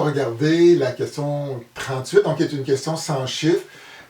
regarder la question 38, donc qui est une question sans chiffre,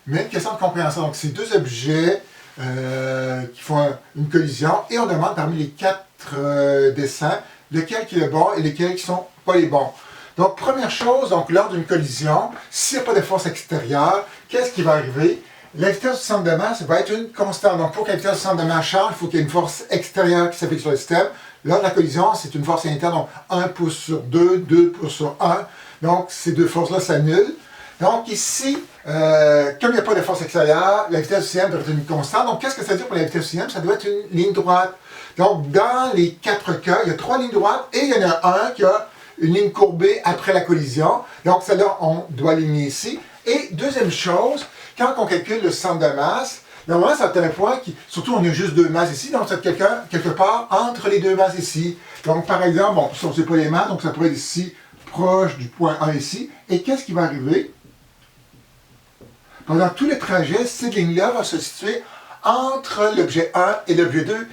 mais une question de compréhension. Donc, c'est deux objets qui font une collision et on demande parmi les quatre dessins lequel qui est le bon et lesquels qui ne sont pas les bons. Donc, première chose, donc lors d'une collision, s'il n'y a pas de force extérieure, qu'est-ce qui va arriver? La vitesse du centre de masse va être une constante. Donc, pour que la vitesse du centre de masse change, il faut qu'il y ait une force extérieure qui s'applique sur le système. Lors de la collision, c'est une force interne, donc 1 pouce sur 2, 2 pouces sur 1. Donc, ces deux forces-là s'annulent. Donc, ici, comme il n'y a pas de force extérieure, la vitesse du système doit être une constante. Donc, qu'est-ce que ça veut dire pour la vitesse du système? Ça doit être une ligne droite. Donc, dans les quatre cas, il y a trois lignes droites et il y en a un qui a une ligne courbée après la collision. Donc, celle-là, on doit aligner ici. Et deuxième chose, quand on calcule le centre de masse, normalement, ça va être un point qui, surtout on a juste deux masses ici, donc c'est quelque part entre les deux masses ici. Donc, par exemple, bon, ça, on ne sait pas les masses, donc ça pourrait être ici, proche du point 1 ici. Et qu'est-ce qui va arriver? Pendant tout le trajet, cette ligne-là va se situer entre l'objet 1 et l'objet 2,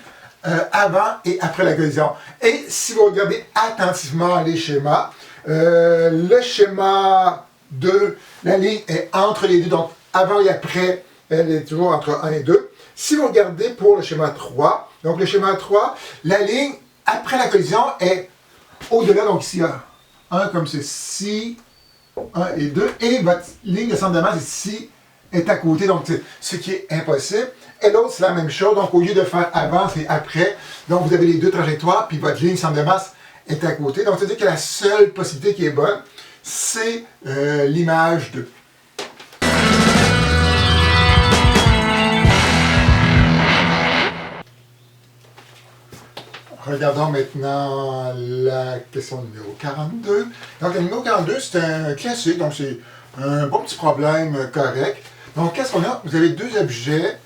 avant et après la collision. Et si vous regardez attentivement les schémas, le schéma 2, la ligne est entre les deux, donc avant et après, elle est toujours entre 1 et 2. Si vous regardez pour le schéma 3, donc le schéma 3, la ligne après la collision est au-delà, donc ici, 1 comme ceci, 1 et 2, et votre ligne de centre de masse ici est à côté, donc ce qui est impossible. Et l'autre, c'est la même chose, donc au lieu de faire avant, c'est après. Donc vous avez les deux trajectoires, puis votre ligne centre de masse est à côté. Donc c'est-à-dire que la seule possibilité qui est bonne, c'est l'image 2. Regardons maintenant la question numéro 42. Donc, le numéro 42, c'est un classique, donc c'est un bon petit problème correct. Donc, qu'est-ce qu'on a? Vous avez deux objets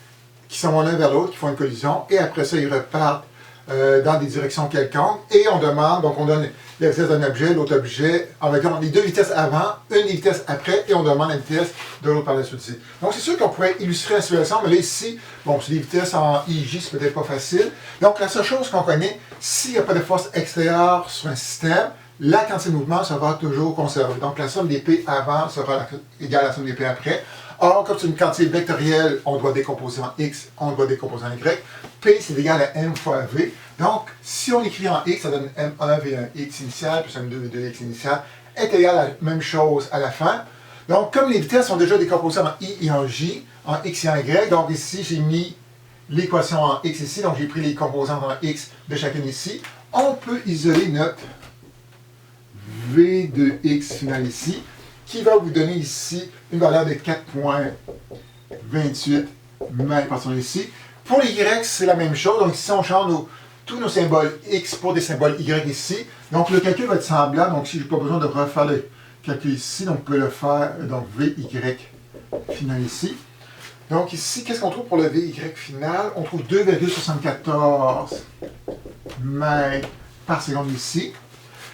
qui s'en vont l'un vers l'autre, qui font une collision, et après ça, ils repartent dans des directions quelconques, et on demande, donc on donne la vitesse d'un objet, l'autre objet, en mettant les deux vitesses avant, une vitesse après, et on demande la vitesse de l'autre par la suite ici. Donc c'est sûr qu'on pourrait illustrer la situation, mais là ici, bon, c'est des vitesses en IJ, c'est peut-être pas facile. Donc la seule chose qu'on connaît, s'il n'y a pas de force extérieure sur un système, la quantité de mouvement sera toujours conservée. Donc la somme des P avant sera égale à la somme des P après. Or, comme c'est une quantité vectorielle, on doit décomposer en X, on doit décomposer en Y. P, c'est égal à M fois V. Donc, si on écrit en X, ça donne M1 V1X initial, plus M2 V2X initial, est égal à la même chose à la fin. Donc, comme les vitesses sont déjà décomposées en I et en J, en X et en Y, donc ici, j'ai mis l'équation en X ici, donc j'ai pris les composantes en X de chacune ici. On peut isoler notre V de X final ici, qui va vous donner ici une valeur de 4,28 mètres par seconde ici. Pour les Y, c'est la même chose. Donc ici, on change tous nos symboles X pour des symboles Y ici. Donc le calcul va être semblable. Donc si je n'ai pas besoin de refaire le calcul ici, donc vous pouvez le faire, donc VY final ici. Donc ici, qu'est-ce qu'on trouve pour le VY final? On trouve 2,74 mètres par seconde ici.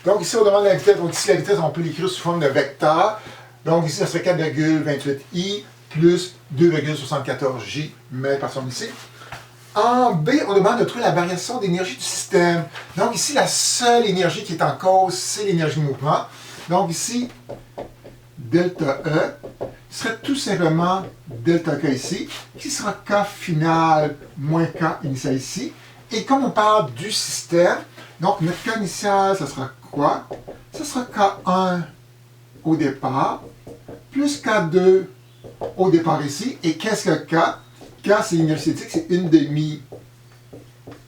Donc ici, on demande la vitesse. Donc ici, la vitesse, on peut l'écrire sous forme de vecteur. Donc ici, ça serait 4,28i plus 2,74j mètres par seconde ici. En B, on demande de trouver la variation d'énergie du système. Donc ici, la seule énergie qui est en cause, c'est l'énergie de mouvement. Donc ici, delta E serait tout simplement delta K ici, qui sera K final moins K initial ici. Et comme on parle du système, donc notre K initial, ça sera quoi? Ça sera K1 au départ, plus K2 au départ ici. Et qu'est-ce que K? K, c'est l'énergie cinétique, c'est 1/2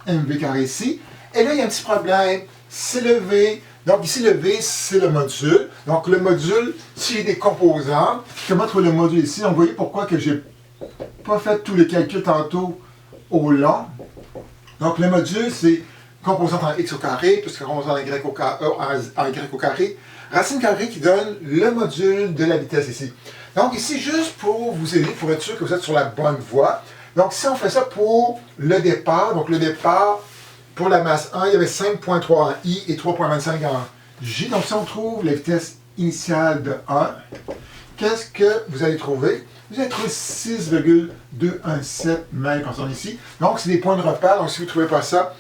mv carré ici. Et là, il y a un petit problème, c'est le V. Donc ici, le V, c'est le module. Donc le module, si j'ai des composantes, comment trouver le module ici? Donc vous voyez pourquoi que j'ai pas fait tous les calculs tantôt au long. Donc le module, c'est composante en x au carré, plus composante en y au carré, racine carrée qui donne le module de la vitesse ici. Donc ici, juste pour vous aider, pour être sûr que vous êtes sur la bonne voie. Donc si on fait ça pour le départ, donc le départ, pour la masse 1, il y avait 5,3 en I et 3,25 en J. Donc si on trouve la vitesse initiale de 1, qu'est-ce que vous allez trouver? Vous allez trouver 6,217 mètres par seconde ici. Donc c'est des points de repère. Donc si vous ne trouvez pas ça,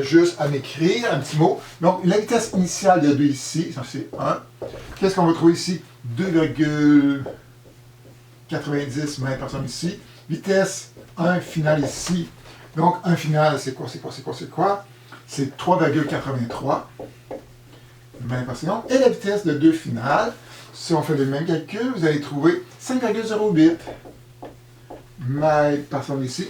juste à m'écrire un petit mot. Donc, la vitesse initiale de 2 ici, ça c'est 1. Qu'est-ce qu'on va trouver ici? 2,90 mètres par seconde ici. Vitesse 1 finale ici. Donc, 1 final, c'est quoi? C'est 3,83 mètres par seconde. Et la vitesse de 2 finale, si on fait le même calcul, vous allez trouver 5,08 mètres par seconde ici.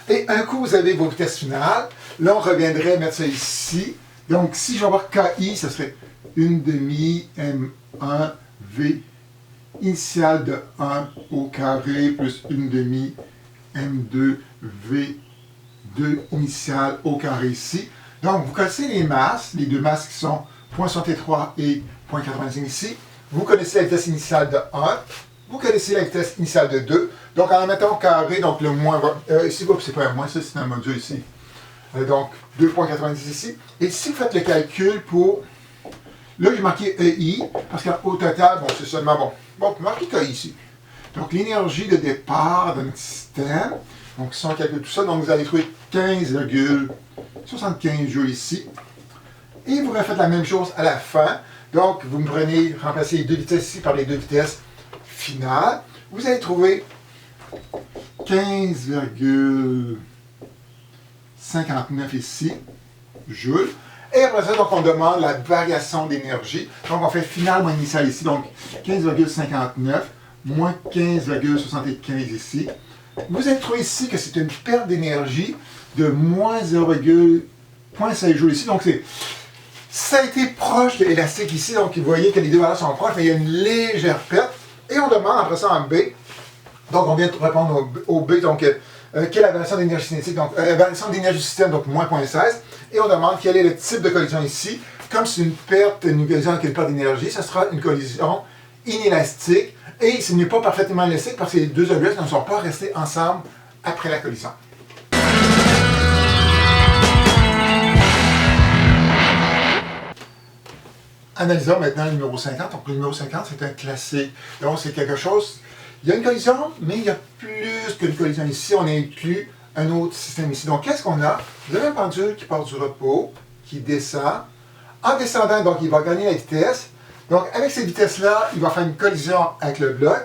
Et un coup, vous avez vos vitesses finales. Là, on reviendrait mettre ça ici. Donc, si je vais avoir KI, ce serait 1 demi M1 V initiale de 1 au carré plus 1 demi M2 V2 initiale au carré ici. Donc, vous connaissez les masses, les deux masses qui sont 0,63 et 0,85 ici. Vous connaissez la vitesse initiale de 1. Vous connaissez la vitesse initiale de 2. Donc, en mettant au carré, donc le moins va... ici, c'est pas un moins, ça c'est un module ici. Donc, 2,90 ici. Et si vous faites le calcul pour... Là, j'ai marqué EI, parce qu'au total, bon, c'est seulement bon. Bon, marquez KI ici. Donc, l'énergie de départ de notre système. Donc, si on calcule tout ça, donc vous allez trouver 15,75 joules ici. Et vous refaites la même chose à la fin. Donc, vous me prenez, remplacez les deux vitesses ici par les deux vitesses finales. Vous allez trouver 15,59 ici, joules. Et après ça, donc, on demande la variation d'énergie. Donc, on fait finale moins initiale ici. Donc, 15,59 moins 15,75 ici. Vous allez trouver ici que c'est une perte d'énergie de moins 0,6 joules ici. Donc, ça a été proche de l'élastique ici. Donc, vous voyez que les deux valeurs sont proches, mais il y a une légère perte. Et on demande après ça en B. Donc, on vient de répondre au B. Donc, quelle est la variation d'énergie cinétique? Donc, la variation d'énergie du système, donc moins 0,16. Et on demande quel est le type de collision ici. Comme c'est une collision avec une perte d'énergie, ça sera une collision inélastique. Et ce n'est pas parfaitement élastique parce que les deux objets ne sont pas restés ensemble après la collision. Analysons maintenant le numéro 50. Donc, le numéro 50, c'est un classique. Donc, c'est quelque chose... Il y a une collision, mais il y a plus qu'une collision ici. On a inclus un autre système ici. Donc, qu'est-ce qu'on a? Vous avez un pendule qui part du repos, qui descend. En descendant, donc, il va gagner la vitesse. Donc, avec cette vitesse-là, il va faire une collision avec le bloc.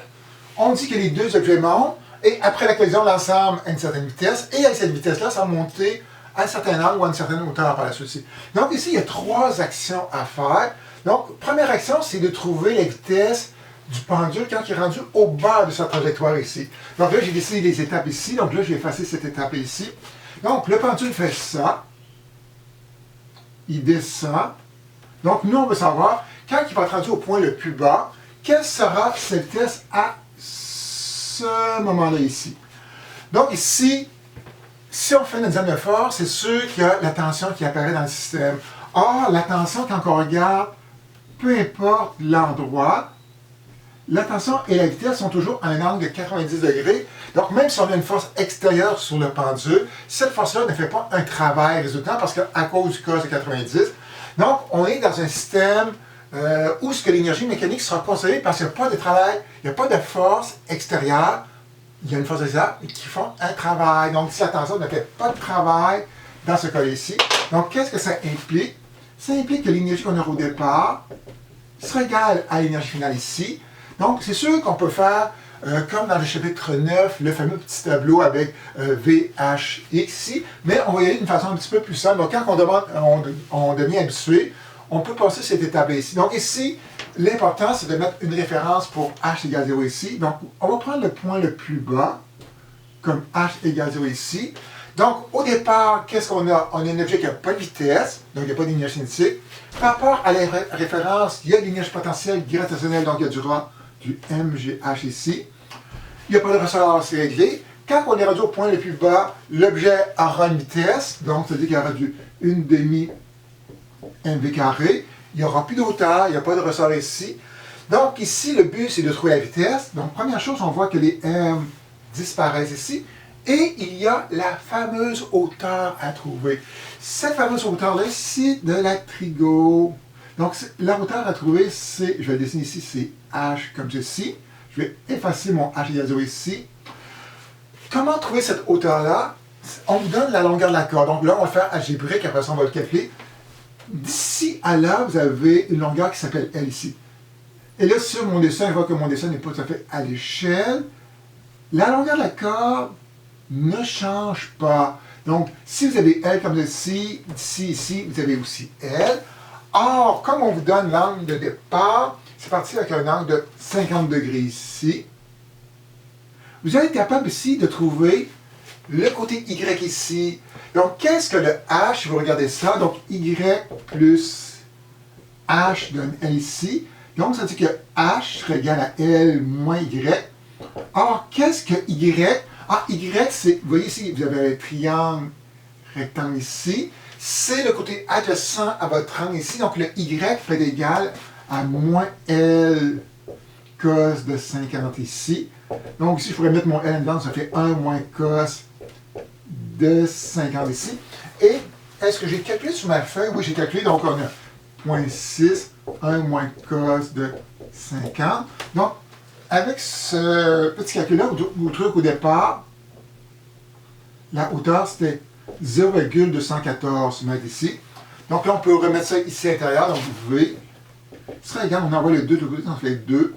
On dit que les deux objets montent. Et après la collision, l'ensemble a une certaine vitesse. Et avec cette vitesse-là, ça va monter à un certain angle ou à une certaine hauteur par la suite. Donc, ici, il y a 3 actions à faire. Donc, première action, c'est de trouver la vitesse du pendule quand il est rendu au bas de sa trajectoire ici. Donc là, j'ai décidé les étapes ici. Donc là, je vais effacer cette étape ici. Donc, le pendule fait ça. Il descend. Donc, nous, on veut savoir, quand il va être rendu au point le plus bas, quelle sera sa vitesse à ce moment-là ici. Donc, ici, si on fait une examen de force, c'est sûr qu'il y a la tension qui apparaît dans le système. Or, la tension, quand on regarde, peu importe l'endroit, la tension et la vitesse sont toujours à un angle de 90 degrés. Donc, même si on a une force extérieure sur le pendule, cette force-là ne fait pas un travail résultant parce qu'à cause du cos de 90. Donc, on est dans un système où ce que l'énergie mécanique sera conservée parce qu'il n'y a pas de travail, il n'y a pas de force extérieure, il y a une force extérieure qui font un travail. Donc, si la tension ne fait pas de travail dans ce cas ici, donc qu'est-ce que ça implique? Ça implique que l'énergie qu'on aura au départ sera égale à l'énergie finale ici. Donc, c'est sûr qu'on peut faire, comme dans le chapitre 9, le fameux petit tableau avec VHX ici, mais on va y aller d'une façon un petit peu plus simple. Donc, quand on devient habitué, on peut passer cette étape-là ici. Donc, ici, l'important, c'est de mettre une référence pour H égale 0 ici. Donc, on va prendre le point le plus bas, comme H égale 0 ici. Donc, au départ, qu'est-ce qu'on a? On a un objet qui n'a pas de vitesse, donc il n'y a pas d'énergie cinétique. Par rapport à la référence, il y a l'énergie potentielle gravitationnelle, donc il y a du rang du MGH ici. Il n'y a pas de ressort, c'est réglé. Quand on est rendu au point le plus bas, l'objet aura une vitesse, donc c'est-à-dire qu'il y aura du 1 demi mv carré. Il n'y aura plus d'auteur, il n'y a pas de ressort ici. Donc ici, le but, c'est de trouver la vitesse. Donc, première chose, on voit que les M disparaissent ici. Et il y a la fameuse hauteur à trouver. Cette fameuse hauteur-là, c'est de la trigo. Donc, la hauteur à trouver, c'est, je vais le dessiner ici, c'est H comme ceci. Je vais effacer mon H égale 0 ici. Comment trouver cette hauteur-là? on vous donne la longueur de la corde. Donc là, on va faire algébrique, après ça, on va le calculer. D'ici à là, vous avez une longueur qui s'appelle L ici. Et là, sur mon dessin, je vois que mon dessin n'est pas tout à fait à l'échelle. La longueur de la corde ne change pas. Donc, si vous avez L comme ceci, d'ici, ici, vous avez aussi L. Or, comme on vous donne l'angle de départ, c'est parti avec un angle de 50 degrés ici. Vous allez être capable ici de trouver le côté Y ici. Donc, qu'est-ce que le H, si vous regardez ça, donc Y plus H donne L ici. Donc, ça dit que H serait égal à L moins Y. Or, qu'est-ce que Y? Ah, Y, c'est, vous voyez ici, vous avez un triangle rectangle ici. C'est le côté adjacent à votre angle ici. Donc, le Y fait égal à moins L cos de 50 ici. Donc, ici, je pourrais mettre mon L dedans, ça fait 1 moins cos de 50 ici. Et est-ce que j'ai calculé sur ma feuille? Oui, j'ai calculé. Donc, on a 0.6, 1 moins cos de 50. Donc, avec ce petit calcul-là, vous trouvez qu'au départ, la hauteur, c'était 0,214 mètres ici. Donc là, on peut remettre ça ici à l'intérieur. Donc, vous pouvez. Ce sera égal, on envoie le 2 de l'autre côté, donc ça fait 2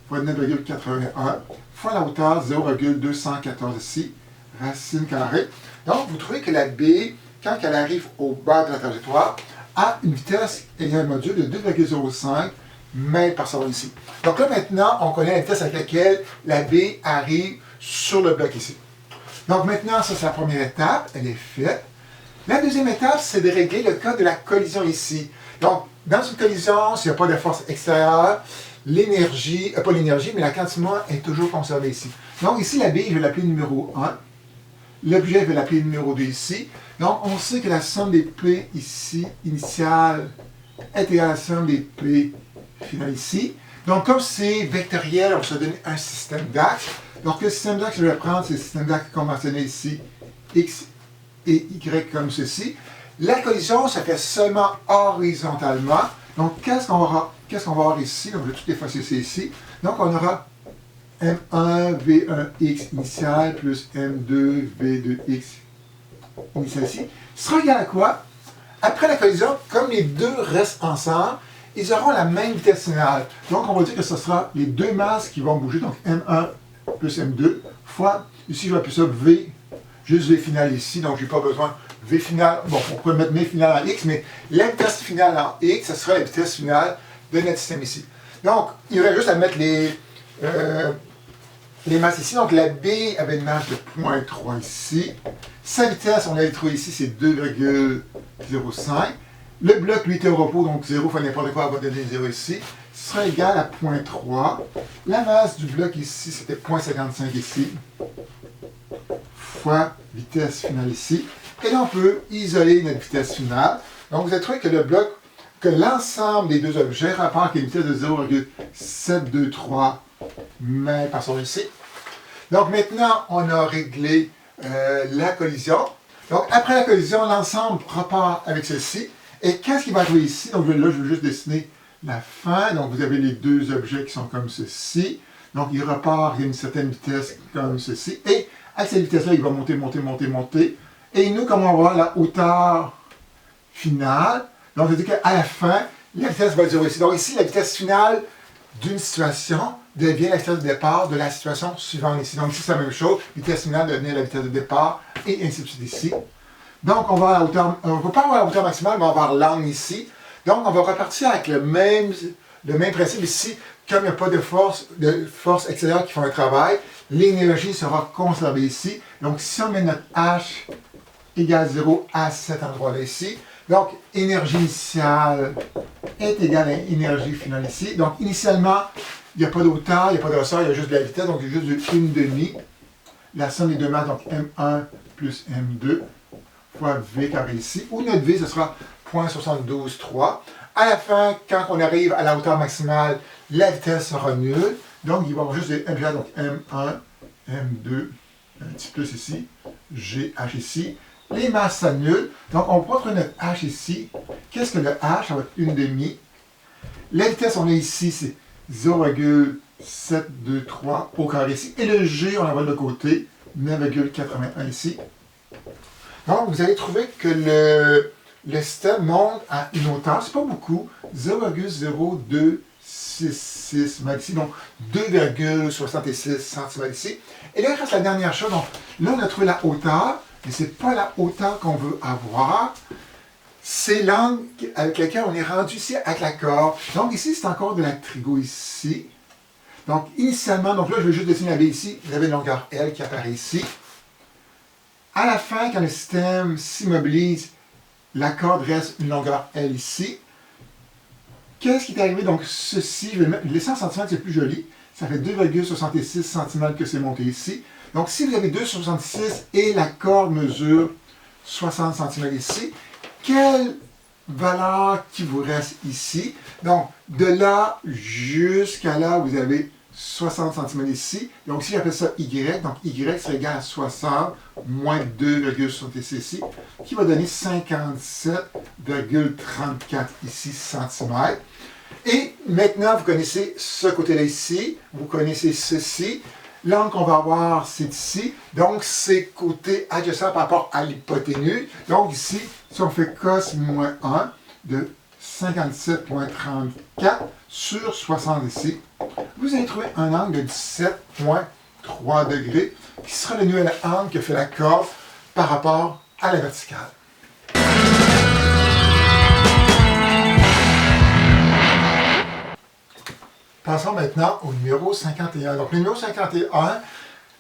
fois 9,81 fois la hauteur 0,214 ici, racine carrée. Donc, vous trouvez que la B, quand elle arrive au bas de la trajectoire, a une vitesse ayant un module de 2,05 mètres par seconde ici. Donc là, maintenant, on connaît la vitesse avec laquelle la B arrive sur le bloc ici. Donc maintenant, ça c'est la première étape, elle est faite. La deuxième étape, c'est de régler le cas de la collision ici. Donc, dans une collision, s'il n'y a pas de force extérieure, l'énergie, pas l'énergie, mais la quantité est toujours conservée ici. Donc ici, la B, je vais l'appeler numéro 1. L'objet, je vais l'appeler numéro 2 ici. Donc, on sait que la somme des P ici, initiale, est égale à la somme des P finales ici. Donc, comme c'est vectoriel, on va se donner un système d'axes. Donc, le système d'axes que je vais prendre, c'est le système d'axes conventionné ici, X et Y comme ceci. La collision, ça fait seulement horizontalement. Donc, qu'est-ce qu'on va avoir ici? Donc, je vais tout effacer ça ici. Donc, on aura M1 V1X initial plus M2 V2X initial ici. Ce sera égal à quoi? Après la collision, comme les deux restent ensemble, ils auront la même vitesse finale. Donc, on va dire que ce sera les deux masses qui vont bouger. Donc, M1 plus M2 fois, ici, je vais appeler ça V, juste V final ici. Donc, je n'ai pas besoin de V final. Bon, on pourrait mettre V final en X, mais la vitesse finale en X, ce sera la vitesse finale de notre système ici. Donc, il y aurait juste à mettre les masses ici. Donc, la B avait une masse de 0.3 ici. Sa vitesse, on l'a trouvé ici, c'est 2,05. Le bloc, lui, était au repos, donc 0 fois n'importe quoi, on va donner 0 ici. Ce sera égal à 0.3. La masse du bloc ici, c'était 0.55 ici, fois vitesse finale ici. Et là, on peut isoler notre vitesse finale. Donc, vous avez trouvé que le bloc, que l'ensemble des deux objets rapporte une vitesse de 0,723 mètres par seconde ici. Donc, maintenant, on a réglé la collision. Donc, après la collision, l'ensemble repart avec ceci. Et qu'est-ce qui va arriver ici? Donc là, je vais juste dessiner la fin. Donc, vous avez les deux objets qui sont comme ceci. Donc, il repart à une certaine vitesse comme ceci. Et à cette vitesse-là, il va monter, monter, monter, monter. Et nous, comme on va voir la hauteur finale, donc, c'est-à-dire qu'à la fin, la vitesse va être 0 ici. Donc, ici, la vitesse finale d'une situation devient la vitesse de départ de la situation suivante ici. Donc, ici, c'est la même chose. Vitesse finale devenait la vitesse de départ et ainsi de suite ici. Donc, on va à la hauteur, on ne peut pas avoir la hauteur maximale, mais on va avoir l'angle ici. Donc, on va repartir avec le même principe ici. Comme il n'y a pas de force extérieure qui font un travail, l'énergie sera conservée ici. Donc, si on met notre H égale 0 à cet endroit-là ici, donc, énergie initiale est égale à énergie finale ici. Donc, initialement, il n'y a pas de hauteur, il n'y a pas de ressort, il y a juste de la vitesse. Donc, il y a juste une demi. La somme des deux masses, donc M1 plus M2 fois V carré ici. Ou notre V, ce sera 0.723. À la fin, quand on arrive à la hauteur maximale, la vitesse sera nulle. Donc, il va y avoir juste des M, donc M1, M2, un petit plus ici, GH ici. Les masses s'annulent. Donc, on prend notre H ici. Qu'est-ce que le H? Ça va être une demi. La vitesse, on a ici, c'est 0,723 au carré ici. Et le G, on l'envoie de l'autre côté, 9,81 ici. Donc, vous allez trouver que le système monte à une hauteur, c'est pas beaucoup, 0,0266 mètres ici, donc 2,66 cm ici. Et là, il reste la dernière chose. Donc, là, on a trouvé la hauteur, mais ce n'est pas la hauteur qu'on veut avoir. C'est l'angle avec lequel on est rendu ici avec la corde. Donc, ici, c'est encore de la trigo ici. Donc, initialement, donc là, je vais juste dessiner la baie ici. Vous avez une longueur L qui apparaît ici. À la fin, quand le système s'immobilise, la corde reste une longueur L ici. Qu'est-ce qui est arrivé? Donc, ceci, je vais le laisser en centimètres, c'est plus joli. Ça fait 2,66 cm que c'est monté ici. Donc, si vous avez 2,66 et la corde mesure 60 cm ici, quelle valeur qui vous reste ici? Donc, de là jusqu'à là, vous avez 60 cm ici. Donc, si j'appelle ça Y, donc Y serait égal à 60 moins 2,66 ici, qui va donner 57,34 ici cm. Et maintenant, vous connaissez ce côté-là ici, vous connaissez ceci. L'angle qu'on va avoir, c'est ici. Donc, c'est côté adjacent par rapport à l'hypoténuse. Donc, ici, si on fait cos moins 1 de 57,34 sur 60 ici, vous allez trouver un angle de 17,3 degrés, qui sera le nouvel angle que fait la corde par rapport à la verticale. Passons maintenant au numéro 51. Donc, le numéro 51,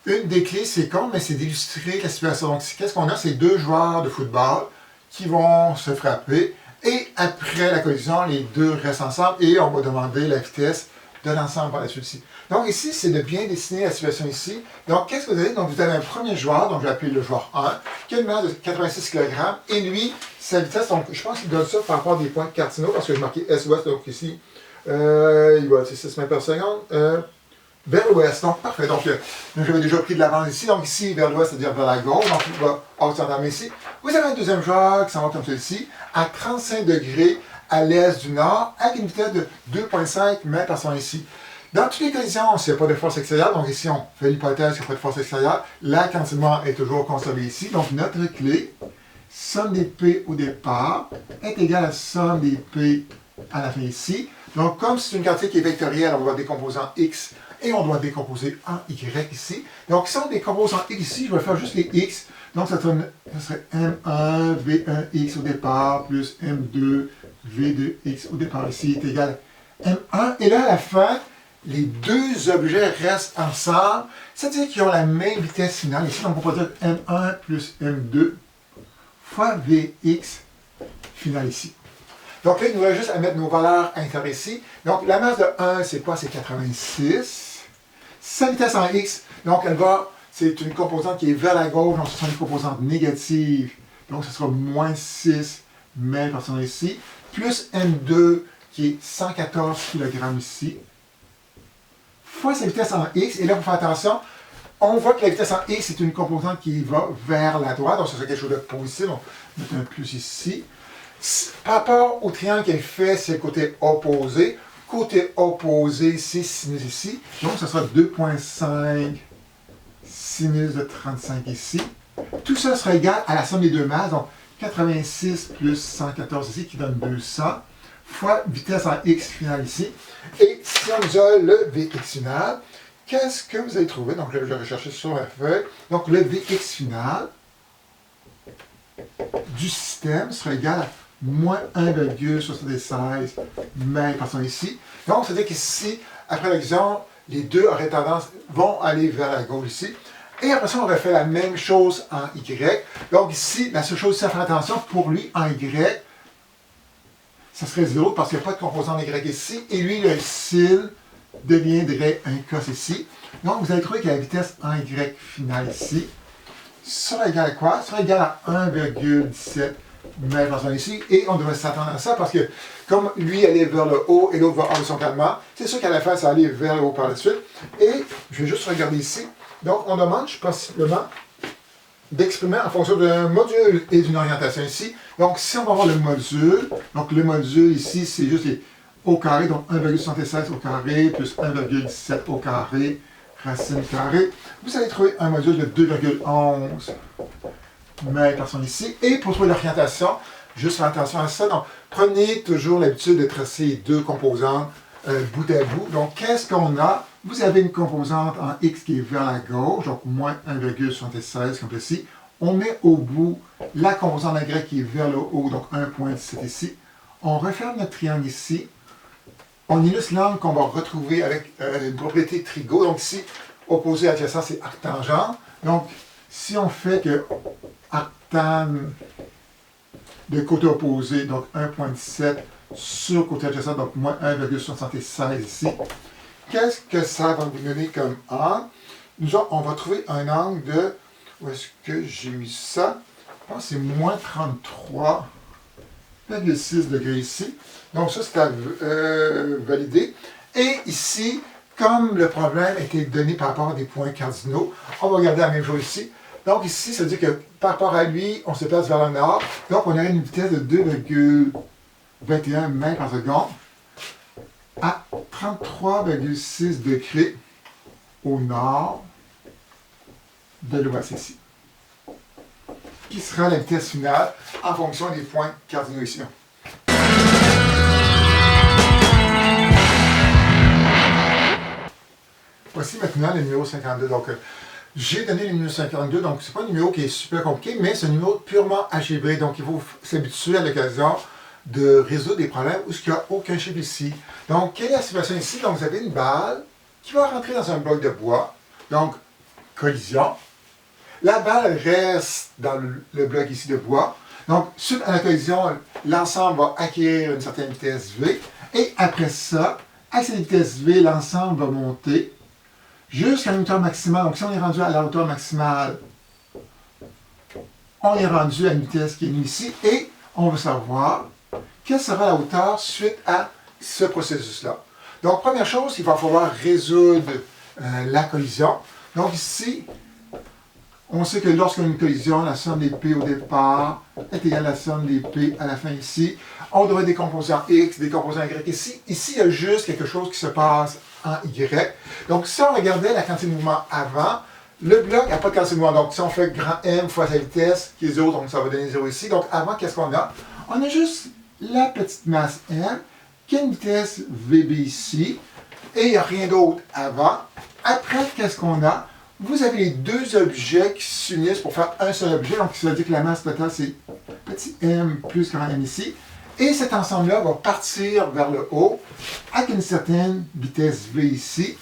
une des clés, c'est con, mais c'est d'illustrer la situation. Donc, qu'est-ce qu'on a? C'est deux joueurs de football qui vont se frapper. Et après la collision, les deux restent ensemble et on va demander la vitesse de l'ensemble par la suite ici. Donc, ici, c'est de bien dessiner la situation ici. Donc, qu'est-ce que vous avez? Donc, vous avez un premier joueur, donc je vais appeler le joueur 1, qui a une masse de 86 kg. Et lui, sa vitesse, donc je pense qu'il donne ça par rapport à des points cardinaux, parce que j'ai marqué S-Ouest, donc ici. Il va être 6 mètres par seconde vers l'ouest. Donc, parfait. Donc, j'avais déjà pris de l'avance ici. Donc, ici, vers l'ouest, c'est-à-dire vers la gauche. Donc, il va entièrement ici. Vous avez un deuxième joueur qui s'en va comme celui-ci, à 35 degrés à l'est du nord, avec une vitesse de 2,5 mètres par seconde ici. Dans toutes les conditions, s'il n'y a pas de force extérieure, donc ici, on fait l'hypothèse qu'il n'y a pas de force extérieure, la quantité est toujours conservée ici. Donc, notre clé, somme des P au départ, est égale à somme des P à la fin ici. Donc, comme c'est une quantité qui est vectorielle, on va décomposer en X et on doit décomposer en Y ici. Donc, si on décompose en X ici, je vais faire juste les X. Donc, ça serait M1, V1X au départ, plus M2, V2X au départ ici, est égal à M1. Et là, à la fin, les deux objets restent ensemble, c'est-à-dire qu'ils ont la même vitesse finale. Ici, donc, on peut dire M1 plus M2 fois Vx final ici. Donc là, il nous reste juste à mettre nos valeurs intérieures ici. Donc, la masse de 1, c'est quoi? C'est 86. Sa vitesse en x, donc elle va, c'est une composante qui est vers la gauche, donc ce sera une composante négative. Donc, ce sera moins 6 mètres par seconde ici, plus M2, qui est 114 kg ici, fois sa vitesse en x. Et là, pour faire attention, on voit que la vitesse en x, c'est une composante qui va vers la droite, donc ce sera quelque chose de positif. Donc, on met un plus ici. Par rapport au triangle qu'elle fait, c'est le côté opposé. Côté opposé, c'est sinus ici. Donc, ce sera 2,5 sinus de 35 ici. Tout ça sera égal à la somme des deux masses. Donc, 86 plus 114 ici, qui donne 200, fois vitesse en x finale ici. Et si on isole le Vx final, qu'est-ce que vous allez trouver? Donc, je vais rechercher sur la feuille. Donc, le Vx final du système sera égal à moins 1,76 mètres par seconde ici. Donc, c'est-à-dire qu'ici, après l'exemple, les deux auraient tendance, vont aller vers la gauche ici. Et après ça, on aurait fait la même chose en Y. Donc ici, la seule chose à faire attention, pour lui, en Y, ça serait 0 parce qu'il n'y a pas de composant Y ici. Et lui, le sin deviendrait un cos ici. Donc, vous allez trouver que la vitesse en Y finale ici sera égale à quoi? Sera égale à 1,17 mètres par seconde ici. Et on devrait s'attendre à ça parce que, comme lui allait vers le haut et l'autre va horizontalement, c'est sûr qu'à la fin, ça allait vers le haut par la suite. Et je vais juste regarder ici. Donc, on demande possiblement d'exprimer en fonction d'un module et d'une orientation ici. Donc, si on va voir le module, donc le module ici, c'est juste les au carré, donc 1,76 au carré plus 1,17 au carré, racine carrée. Vous allez trouver un module de 2,11 mètres par seconde ici. Et pour trouver l'orientation, juste faire attention à ça. Donc, prenez toujours l'habitude de tracer les deux composantes bout à bout. Donc, qu'est-ce qu'on a? Vous avez une composante en X qui est vers la gauche, donc moins 1,76 comme ceci. On met au bout la composante en Y qui est vers le haut, donc 1,17 ici. On referme notre triangle ici. On illustre l'angle qu'on va retrouver avec une propriété trigo. Donc ici, opposé adjacent, c'est arctangente. Donc, si on fait que arctane de côté opposé, donc 1,17 sur côté adjacent, donc moins 1,76 ici, qu'est-ce que ça va vous donner comme angle? Nous autres, on va trouver un angle de... Où est-ce que j'ai mis ça? Je pense que c'est moins 33,6 degrés ici. Donc ça, c'est à valider. Et ici, comme le problème était donné par rapport à des points cardinaux, on va regarder la même chose ici. Donc ici, ça veut dire que par rapport à lui, on se place vers le nord. Donc on aurait une vitesse de 2,21 mètres par seconde à 33,6 degrés au nord de l'ouest ici, qui sera la vitesse finale en fonction des points cardinaux ici. Voici maintenant le numéro 52. Donc, j'ai donné le numéro 52, donc c'est pas un numéro qui est super compliqué, mais c'est un numéro purement algébrique. Donc, il faut s'habituer à l'occasion de résoudre des problèmes où il n'y a aucun chiffre ici. Donc, quelle est la situation ici? Donc, vous avez une balle qui va rentrer dans un bloc de bois. Donc, collision. La balle reste dans le bloc ici de bois. Donc, suite à la collision, l'ensemble va acquérir une certaine vitesse V. Et après ça, à cette vitesse V, l'ensemble va monter jusqu'à une hauteur maximale. Donc, si on est rendu à la hauteur maximale, on est rendu à une vitesse qui est nue ici. Et on veut savoir quelle sera la hauteur suite à ce processus-là. Donc, première chose, il va falloir résoudre la collision. Donc, ici, on sait que lorsqu'on a une collision, la somme des P au départ est égale à la somme des P à la fin ici. On devrait décomposer en X, décomposer en Y ici. Ici, il y a juste quelque chose qui se passe en Y. Donc, si on regardait la quantité de mouvement avant, le bloc n'a pas de quantité de mouvement. Donc, si on fait grand M fois sa vitesse, qui est 0, donc ça va donner 0 ici. Donc, avant, qu'est-ce qu'on a? On a juste la petite masse M, qui a une vitesse VB ici, et il n'y a rien d'autre avant. Après, qu'est-ce qu'on a? Vous avez les deux objets qui s'unissent pour faire un seul objet. Donc, ça veut dire que la masse totale, c'est petit m plus grand M ici. Et cet ensemble-là va partir vers le haut avec une certaine vitesse V ici.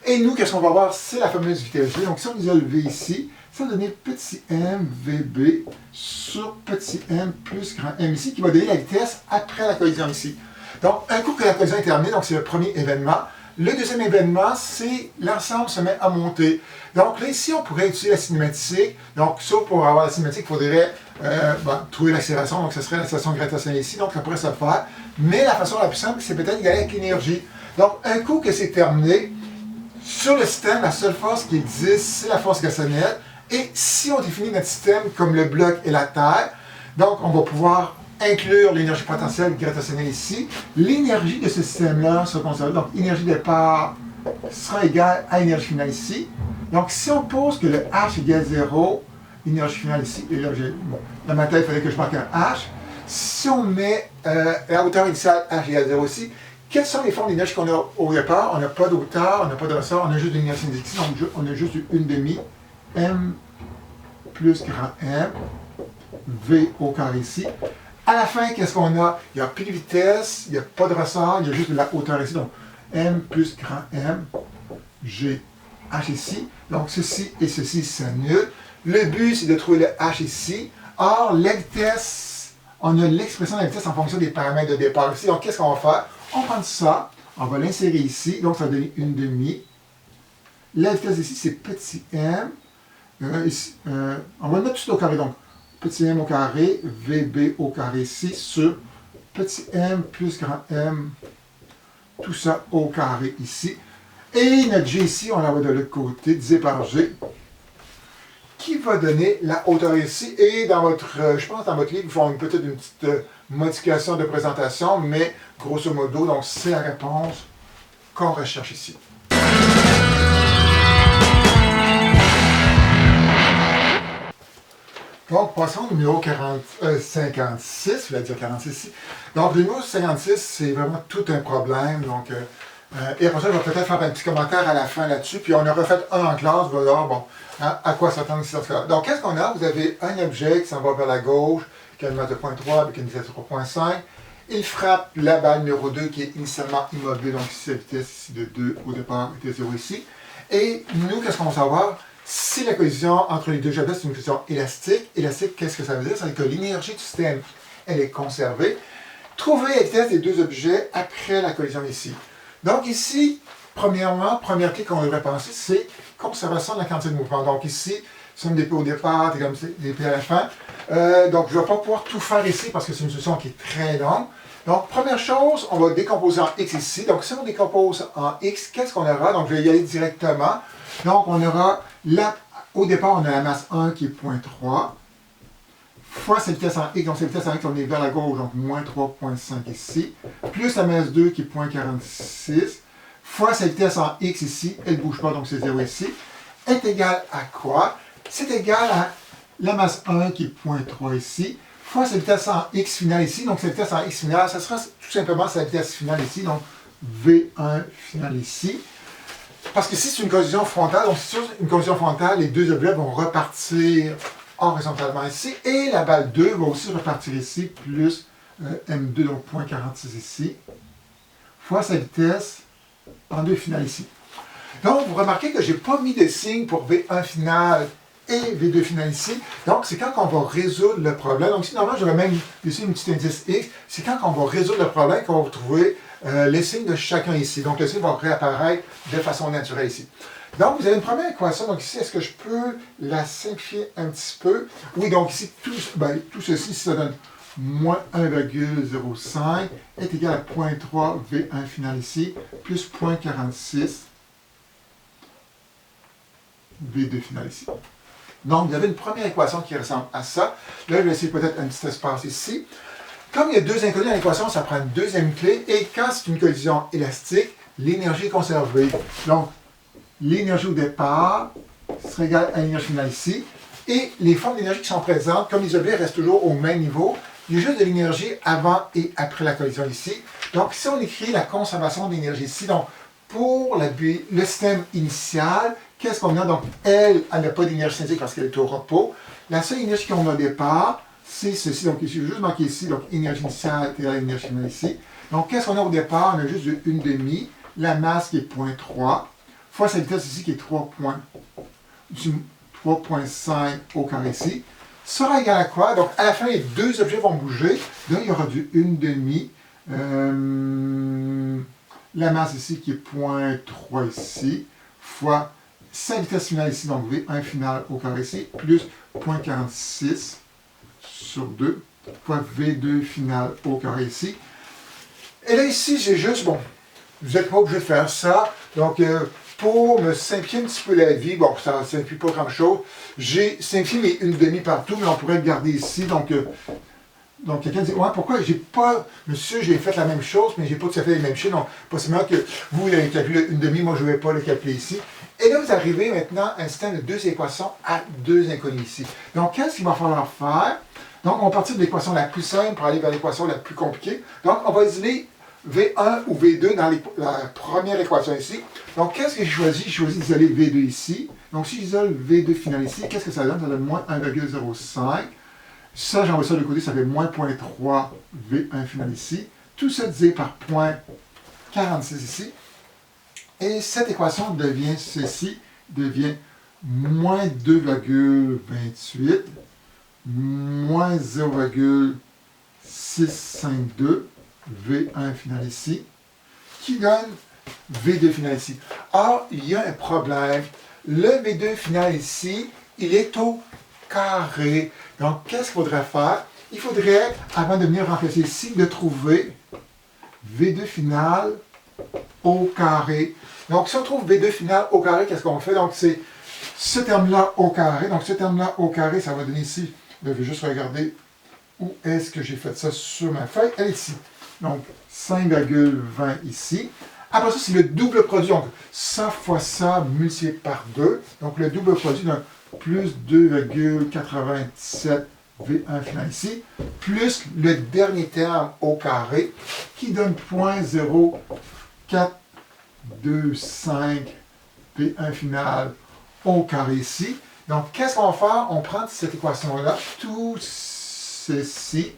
Et nous, qu'est-ce qu'on va voir? C'est la fameuse vitesse V. Donc, si on isole V ici, ça va donner petit m VB sur petit m plus grand M ici, qui va donner la vitesse après la collision ici. Donc, un coup que la collision est terminée, donc c'est le premier événement. Le deuxième événement, c'est l'ensemble se met à monter. Donc là, ici, on pourrait utiliser la cinématique. Donc, ça, pour avoir la cinématique, il faudrait trouver l'accélération. Donc, ce serait l'accélération gravitationnelle ici. Donc, ça pourrait se faire. Mais la façon la plus simple, c'est peut-être d'y aller avec l'énergie. Donc, un coup que c'est terminé, sur le système, la seule force qui existe, c'est la force gravitationnelle. Et si on définit notre système comme le bloc et la Terre, donc, on va pouvoir inclure l'énergie potentielle gravitationnelle ici. L'énergie de ce système-là sera conservée. Donc, énergie de départ sera égale à énergie finale ici. Donc, si on pose que le H égale 0, énergie finale ici, et là, dans ma tête, il fallait que je marque un H. Si on met la hauteur initiale H égale 0 ici, quelles sont les formes d'énergie qu'on a au départ? On n'a pas de hauteur, on n'a pas de ressort, on a juste de l'énergie cinétique ici. Donc, on a juste une demi, M plus grand M, V au carré ici. À la fin, qu'est-ce qu'on a? Il n'y a plus de vitesse, il n'y a pas de ressort, il y a juste de la hauteur ici. Donc, M plus grand M, G, H ici. Donc, ceci et ceci s'annulent. Le but, c'est de trouver le H ici. Or, la vitesse, on a l'expression de la vitesse en fonction des paramètres de départ ici. Donc, qu'est-ce qu'on va faire? On prend ça, on va l'insérer ici. Donc, ça va donner une demi. La vitesse ici, c'est petit m. Ici, on va le mettre tout au carré. Donc, petit m au carré, VB au carré ici, sur petit m plus grand M, tout ça au carré ici. Et notre G ici, on la voit de l'autre côté, divisé par G, qui va donner la hauteur ici. Et dans votre, je pense dans votre livre, ils font peut-être une petite modification de présentation, mais grosso modo, donc c'est la réponse qu'on recherche ici. Donc, passons au numéro 56, je vais dire 46 ici. Donc, le numéro 56, c'est vraiment tout un problème. Donc, et après ça, je vais peut-être faire un petit commentaire à la fin là-dessus. Puis, on aura fait un en classe, vous allez voir, bon, hein, à quoi s'attendre ici dans ce cas-là. Donc, qu'est-ce qu'on a? Vous avez un objet qui s'en va vers la gauche, qui a une masse de 0.3 avec une vitesse de 3.5. Il frappe la balle numéro 2 qui est initialement immobile, donc ici la vitesse ici de 2 au départ était 0 ici. Et nous, qu'est-ce qu'on va savoir? Si la collision entre les deux objets, c'est une collision élastique, élastique, qu'est-ce que ça veut dire? Ça veut dire que l'énergie du système, elle est conservée. Trouvez la vitesse des deux objets après la collision ici. Donc ici, premièrement, première clé qu'on devrait penser, c'est conservation de la quantité de mouvement. Donc ici, somme des P au départ, comme des P à la fin. Donc je ne vais pas pouvoir tout faire ici parce que c'est une solution qui est très longue. Donc, première chose, on va décomposer en x ici. Donc, si on décompose en x, qu'est-ce qu'on aura? Donc, je vais y aller directement. Donc, on aura, là, au départ, on a la masse 1 qui est 0.3, fois sa vitesse en x. Donc, sa vitesse en x, on est vers la gauche, donc moins 3.5 ici, plus la masse 2 qui est 0.46, fois sa vitesse en x ici, elle ne bouge pas, donc c'est 0 ici, est égal à quoi? C'est égal à la masse 1 qui est 0.3 ici, fois sa vitesse en x finale ici. Donc, sa vitesse en x finale, ça sera tout simplement sa vitesse finale ici, donc V1 finale ici. Parce que si c'est une collision frontale, donc si c'est une collision frontale, les deux objets vont repartir horizontalement ici, et la balle 2 va aussi repartir ici, plus M2, donc 0.46 ici, fois sa vitesse en 2 finale ici. Donc, vous remarquez que je n'ai pas mis de signe pour V1 finale et V2 final ici. Donc, c'est quand on va résoudre le problème. Donc, ici, normalement, j'aurais même ici une petite indice X. C'est quand on va résoudre le problème qu'on va retrouver les signes de chacun ici. Donc, le signe va réapparaître de façon naturelle ici. Donc, vous avez une première équation. Donc, ici, est-ce que je peux la simplifier un petit peu? Oui, donc ici, tout ceci, ça donne moins 1,05 est égal à 0.3 V1 final ici, plus 0.46 V2 final ici. Donc, vous avez une première équation qui ressemble à ça. Là, je vais essayer peut-être un petit espace ici. Comme il y a deux inconnus dans l'équation, ça prend une deuxième clé. Et quand c'est une collision élastique, l'énergie est conservée. Donc, l'énergie au départ sera égale à l'énergie finale ici. Et les formes d'énergie qui sont présentes, comme les objets restent toujours au même niveau, il y a juste de l'énergie avant et après la collision ici. Donc, si on écrit la conservation d'énergie ici, donc pour le système initial, qu'est-ce qu'on a? Donc, elle n'a pas d'énergie cinétique parce qu'elle est au repos. La seule énergie qu'on a au départ, c'est ceci. Donc, ici, je vais juste marquer ici. Donc, énergie initiale égale à énergie finale ici. Donc, qu'est-ce qu'on a au départ? On a juste une demi. La masse qui est 0.3, fois sa vitesse ici qui est 3.5 au carré ici. Sera égal à quoi? Donc, à la fin, les deux objets vont bouger. Donc, il y aura du 1 demi. La masse ici qui est 0.3 ici, fois sa vitesse finale ici, donc V1 final au carré ici, plus 0.46 sur 2, fois V2 final au carré ici. Et là, ici, j'ai juste, bon, vous n'êtes pas obligé de faire ça. Donc, pour me simplifier un petit peu la vie, bon, ça ne simplifie pas grand-chose, j'ai simplifié mes 1 demi partout, mais on pourrait le garder ici. Donc, quelqu'un dit, ouais, pourquoi j'ai pas, monsieur, j'ai fait la même chose, mais j'ai pas tout à fait les mêmes chiffres. Donc, possiblement que vous, vous avez calculé 1 demi, moi, je ne vais pas le calculer ici. Et là, vous arrivez maintenant à un système de deux équations à deux inconnus ici. Donc, qu'est-ce qu'il va falloir faire? Donc, on va partir de l'équation la plus simple pour aller vers l'équation la plus compliquée. Donc, on va isoler V1 ou V2 dans la première équation ici. Donc, qu'est-ce que j'ai choisi? J'ai choisi d'isoler V2 ici. Donc, si j'isole V2 final ici, qu'est-ce que ça donne? Ça donne moins 1,05. Ça, j'envoie ça de côté, ça fait moins 0.3 V1 final ici. Tout ça divisé par 0.46 ici. Et cette équation devient ceci, devient moins 2,28, moins 0,652 V1 final ici, qui donne V2 final ici. Or, il y a un problème. Le V2 final ici, il est au carré. Donc, qu'est-ce qu'il faudrait faire? Il faudrait, avant de venir remplacer ici, de trouver V2 final au carré. Donc, si on trouve V2 final au carré, qu'est-ce qu'on fait? Donc, c'est ce terme-là au carré. Donc, ce terme-là au carré, ça va donner ici. Je vais juste regarder où est-ce que j'ai fait ça sur ma feuille. Elle est ici. Donc, 5,20 ici. Après ça, c'est le double produit. Donc, ça fois ça multiplié par 2. Donc, le double produit d'un plus 2,97 V1 final ici, plus le dernier terme au carré, qui donne 0,425 V1 final au carré ici. Donc, qu'est-ce qu'on va faire? On prend cette équation-là, tout ceci,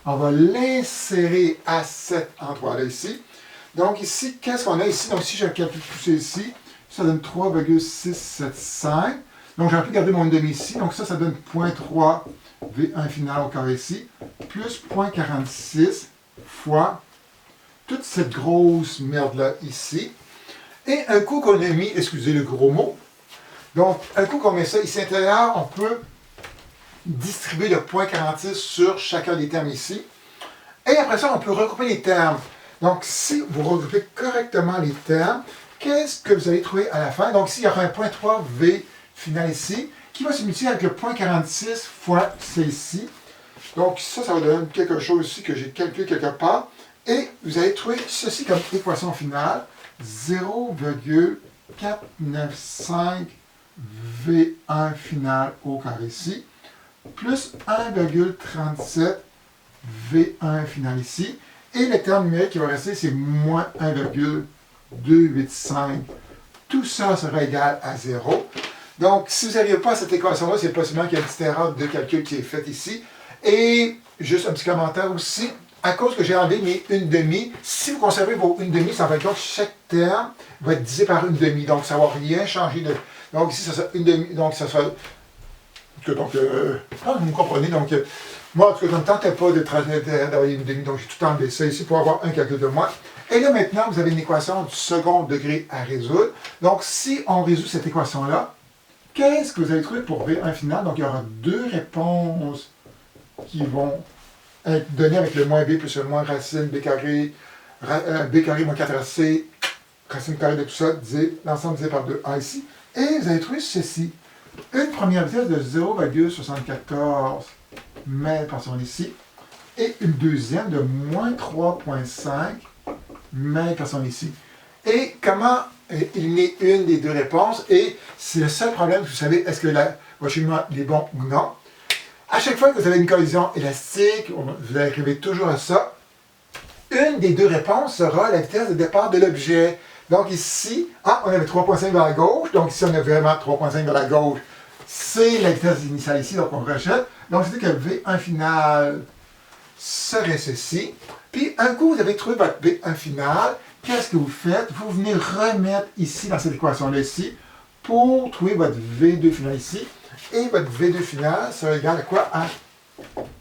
on va l'insérer à cet endroit-là ici. Donc ici, qu'est-ce qu'on a ici? Donc si je calcule tout ça ici, ça donne 3,675. Donc j'aurais pu garder mon demi ici. Donc ça donne 0,3 V1 final au carré ici, plus 0,46 fois toute cette grosse merde-là ici. Et un coup qu'on a mis, excusez le gros mot, donc un coup qu'on met ça ici à l'intérieur, on peut distribuer le 0,46 sur chacun des termes ici. Et après ça, on peut regrouper les termes. Donc, si vous regroupez correctement les termes, qu'est-ce que vous allez trouver à la fin? Donc, ici, il y aura un 0,3 V final ici, qui va se multiplier avec le 0,46 fois ceci. Donc, ça va donner quelque chose ici que j'ai calculé quelque part. Et vous allez trouver ceci comme équation finale, 0,495 V1 final au carré ici, plus 1,37 V1 final ici. Et le terme numérique qui va rester, c'est moins 1,285. Tout ça sera égal à 0. Donc, si vous n'arrivez pas à cette équation-là, c'est possiblement qu'il y a une petite erreur de calcul qui est faite ici. Et juste un petit commentaire aussi, à cause que j'ai enlevé mes 1/2, si vous conservez vos 1/2, ça va être donc chaque terme va être divisé par 1/2. Donc, ça ne va rien changer de. Donc, ici, ça sera 1/2. Donc, ça sera. Donc, vous me comprenez. Donc, moi, en tout cas, je ne tentais pas d'envoyer 1/2, donc j'ai tout enlevé ça ici pour avoir un calcul de moins. Et là, maintenant, vous avez une équation du second degré à résoudre. Donc, si on résout cette équation-là, qu'est-ce que vous allez trouver pour V1 final? Donc, il y aura deux réponses qui vont être données avec le moins B plus le moins racine B carré, B carré moins 4AC, racine carrée de tout ça, l'ensemble divisé par 2A ici. Et vous allez trouver ceci. Une première vitesse de 0,74 mètres par seconde ici, et une deuxième de moins 3,5 mètres par seconde ici. Et comment il n'est une des deux réponses, et c'est le seul problème, vous savez, est-ce que votre cheminement est bon ou non. À chaque fois que vous avez une collision élastique, vous arrivez toujours à ça, une des deux réponses sera la vitesse de départ de l'objet. Donc ici, on avait 3,5 vers la gauche, donc ici on a vraiment 3,5 vers la gauche. C'est la vitesse initiale ici, donc on rejette. Donc c'est-à-dire que V1 final serait ceci. Puis un coup, vous avez trouvé votre V1 final. Qu'est-ce que vous faites? Vous venez remettre ici, dans cette équation-là ici, pour trouver votre V2 final ici. Et votre V2 final sera égal à quoi? À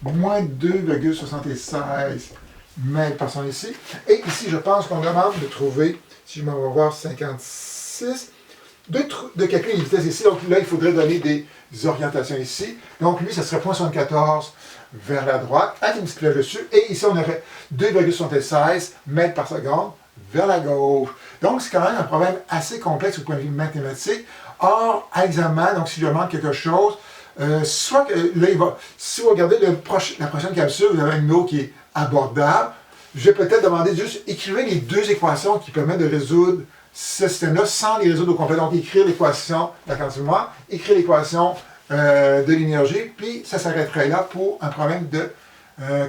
moins 2,76 mètres par seconde ici. Et ici, je pense qu'on demande de trouver, si je m'en vais voir 56, de calculer les vitesses ici. Donc là, il faudrait donner des orientations ici. Donc lui, ça serait 0,74 vers la droite, avec une petite flèche dessus. Et ici, on aurait 2,76 mètres par seconde vers la gauche. Donc, c'est quand même un problème assez complexe au point de vue mathématique. Or, à l'examen, donc si je demande quelque chose, soit que là, si vous regardez la prochaine capsule, vous avez un numéro qui est abordable. Je vais peut-être demander juste écrivez les deux équations qui permettent de résoudre ce système-là sans les résoudre au complet. Donc, écrire l'équation de la quantité de mois, écrire l'équation de l'énergie, puis ça s'arrêterait là pour un problème de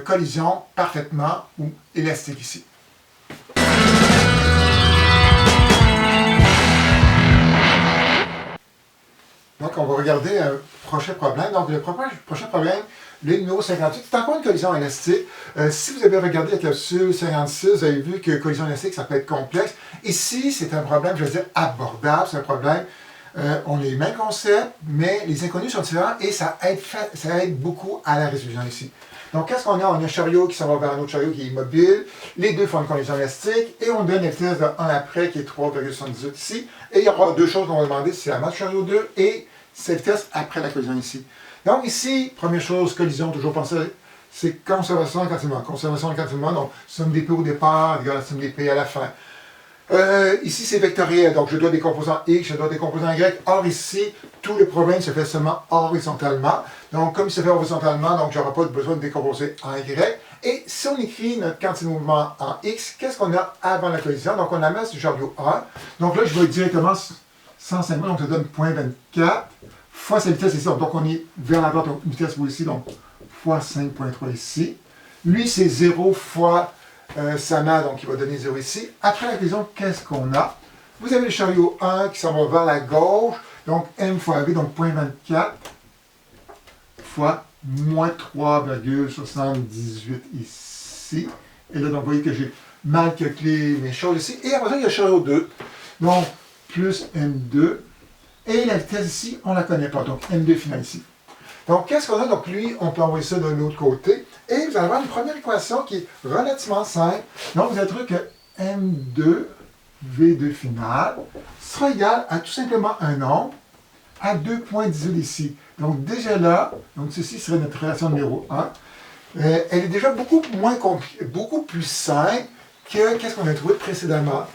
collision parfaitement ou élastique ici. Donc, on va regarder un prochain problème. Donc, le prochain problème, le numéro 58, c'est encore une collision élastique. Si vous avez regardé la capsule 56, vous avez vu que collision élastique, ça peut être complexe. Ici, c'est un problème, je veux dire, abordable. C'est un problème, on a les mêmes concepts, mais les inconnus sont différents et ça aide beaucoup à la résolution ici. Donc, qu'est-ce qu'on a? On a un chariot qui s'en va vers un autre chariot qui est immobile. Les deux font une collision élastique. Et on donne la vitesse de 1 après qui est 3,78 ici. Et il y aura deux choses qu'on va demander, c'est la masse du chariot 2 et cette vitesse après la collision ici. Donc ici, première chose, collision, toujours penser, c'est conservation de quantité de mois. Conservation de quantité de mois, donc somme des P au départ égale à la somme des P à la fin. Ici, c'est vectoriel, donc je dois des composants X, je dois des composants Y. Or ici, tout le problème se fait seulement horizontalement. Donc comme il se fait horizontalement, donc je n'aurai pas besoin de décomposer en Y. Et si on écrit notre quantité de mouvement en x, qu'est-ce qu'on a avant la collision? Donc, on a la masse du chariot 1. Donc là, je vais directement 150, donc ça donne 0.24 fois sa vitesse ici. Donc, on est vers la droite, donc une vitesse ici, donc fois 5.3 ici. Lui, c'est 0 fois sa masse, donc il va donner 0 ici. Après la collision, qu'est-ce qu'on a? Vous avez le chariot 1 qui s'en va vers la gauche, donc m fois v, donc 0.24 fois moins 3,78 ici. Et là, donc, vous voyez que j'ai mal calculé mes choses ici. Et après ça, il y a le chariot 2. Donc, plus M2. Et la vitesse ici, on ne la connaît pas. Donc, M2 final ici. Donc, qu'est-ce qu'on a? Donc, lui, on peut envoyer ça de l'autre côté. Et vous allez avoir une première équation qui est relativement simple. Donc, vous allez trouver que M2, V2 final, sera égal à tout simplement un nombre à 2.18 ici. Donc, déjà là, donc ceci serait notre relation numéro 1. Elle est déjà beaucoup plus simple que qu'est-ce qu'on a trouvé précédemment.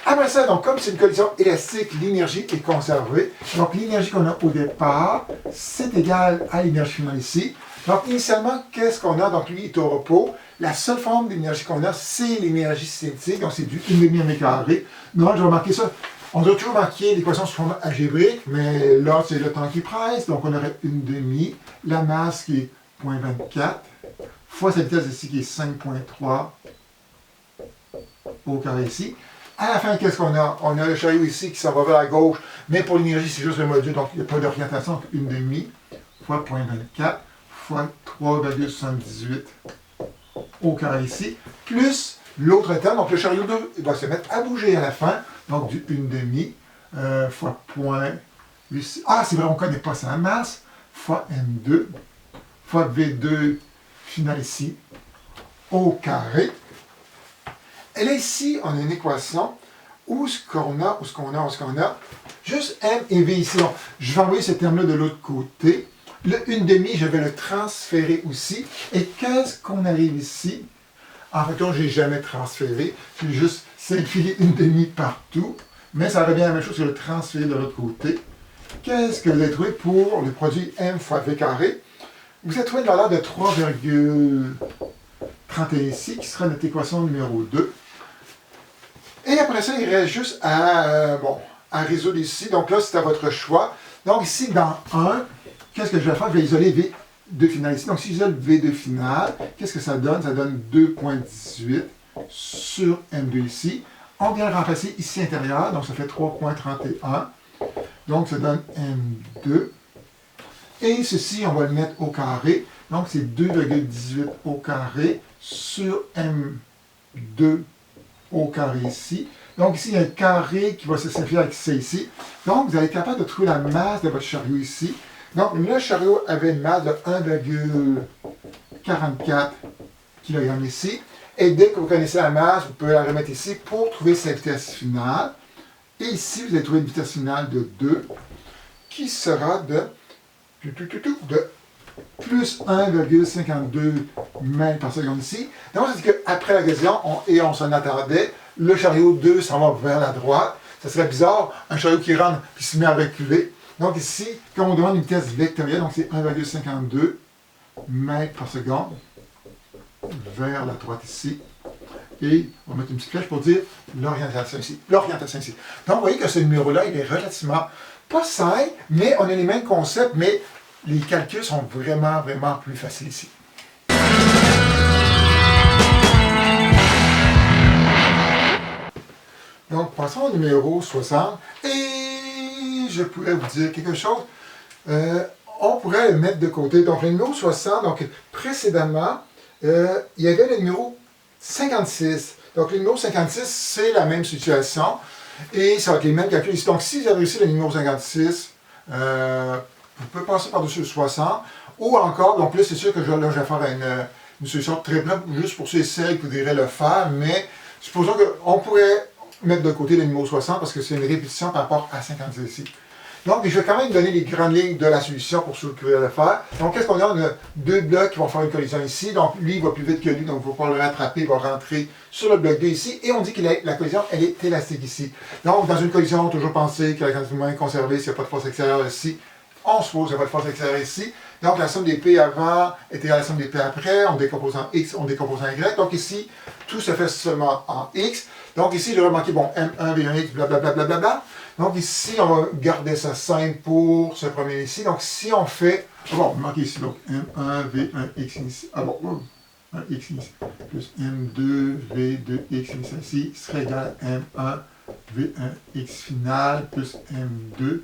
Après ça, donc, comme c'est une collision élastique, l'énergie est conservée. Donc, l'énergie qu'on a au départ, c'est égal à l'énergie finale ici. Donc, initialement, qu'est-ce qu'on a? Donc, lui est au repos. La seule forme d'énergie qu'on a, c'est l'énergie cinétique. Donc, c'est du 1,5 mètre carré. Donc, je vais marquer ça. On doit toujours marquer l'équation sous forme algébrique, mais là, c'est le temps qui presse. Donc, on aurait 1,5. La masse qui est 0.24 fois sa vitesse ici qui est 5.3 au carré ici. À la fin, qu'est-ce qu'on a? On a le chariot ici qui s'en va vers la gauche, mais pour l'énergie, c'est juste le module, donc il n'y a pas d'orientation. Donc 1,5 fois 0.24 fois 3,78 au carré ici, plus l'autre terme, donc le chariot 2 va se mettre à bouger à la fin, donc du 1,5 fois 0.8. Ah, c'est vrai, on ne connaît pas sa masse, fois M2 fois V2 final ici, au carré. Et là, ici, on a une équation où ce qu'on a, juste M et V ici. Donc, je vais envoyer ce terme-là de l'autre côté. Le 1,5, je vais le transférer aussi. Et qu'est-ce qu'on arrive ici? En fait, je n'ai jamais transféré. J'ai juste simplifié 1,5 partout. Mais ça revient à la même chose que le transférer de l'autre côté. Qu'est-ce que vous avez trouvé pour le produit M fois V carré? Vous avez trouvé une valeur de 3,31 ici, qui sera notre équation numéro 2. Et après ça, il reste juste à résoudre ici. Donc là, c'est à votre choix. Donc ici, dans 1, qu'est-ce que je vais faire? Je vais isoler V2 final ici. Donc si j'isole V2 final, qu'est-ce que ça donne? Ça donne 2.18 sur M2 ici. On vient le remplacer ici intérieur, donc ça fait 3.31. Donc ça donne M2. Et ceci, on va le mettre au carré. Donc c'est 2,18 au carré sur M2 au carré ici. Donc ici, il y a un carré qui va se simplifier avec ça ici. Donc, vous allez être capable de trouver la masse de votre chariot ici. Donc, le chariot avait une masse de 1,44 kg ici. Et dès que vous connaissez la masse, vous pouvez la remettre ici pour trouver sa vitesse finale. Et ici, vous allez trouver une vitesse finale de 2 qui sera de plus 1,52 mètres par seconde ici. Donc, c'est qu'après la collision, on s'en attendait, le chariot 2 s'en va vers la droite. Ça serait bizarre, un chariot qui rentre et se met à reculer. Donc ici, quand on demande une vitesse vectorielle, donc c'est 1,52 mètres par seconde vers la droite ici. Et on va mettre une petite flèche pour dire l'orientation ici. Donc, vous voyez que ce numéro-là, il est relativement pas simple, mais on a les mêmes concepts, mais les calculs sont vraiment plus faciles ici. Donc, passons au numéro 60. Et je pourrais vous dire quelque chose. On pourrait le mettre de côté. Donc, le numéro 60, donc précédemment, il y avait le numéro 56. Donc, le numéro 56, c'est la même situation. Et ça va être les mêmes calculs ici. Donc, si vous avez réussi le numéro 56, vous pouvez passer par-dessus le 60. Ou encore, donc là, c'est sûr que là, je vais faire une solution très brève, juste pour ceux et celles qui voudraient le faire. Mais supposons qu'on pourrait mettre de côté le numéro 60 parce que c'est une répétition par rapport à 56 ici. Donc, je vais quand même donner les grandes lignes de la solution pour ceux qui voudraient le faire. Donc, qu'est-ce qu'on a? On a deux blocs qui vont faire une collision ici. Donc, lui, il va plus vite que lui, donc il va pouvoir le rattraper, il va rentrer sur le bloc 2 ici. Et on dit que la collision, elle est élastique ici. Donc, dans une collision, toujours penser que la quantité de mouvement est conservée s'il n'y a pas de force extérieure ici. On suppose qu'il n'y a pas de force extérieure ici. Donc, la somme des P avant est égale à la somme des P après. On décompose en X, on décompose en Y. Donc, ici, tout se fait seulement en X. Donc, ici, j'aurais marqué, bon, M1, V1X, blablabla. Bla, bla, bla. Donc, ici, on va garder ça simple pour ce premier ici. Donc, si on fait, bon, marquez ici, donc, M1, V1X ici. Ah bon, 1x ici, plus M2, V2X ici, serait égal à M1, V1X final, plus M2,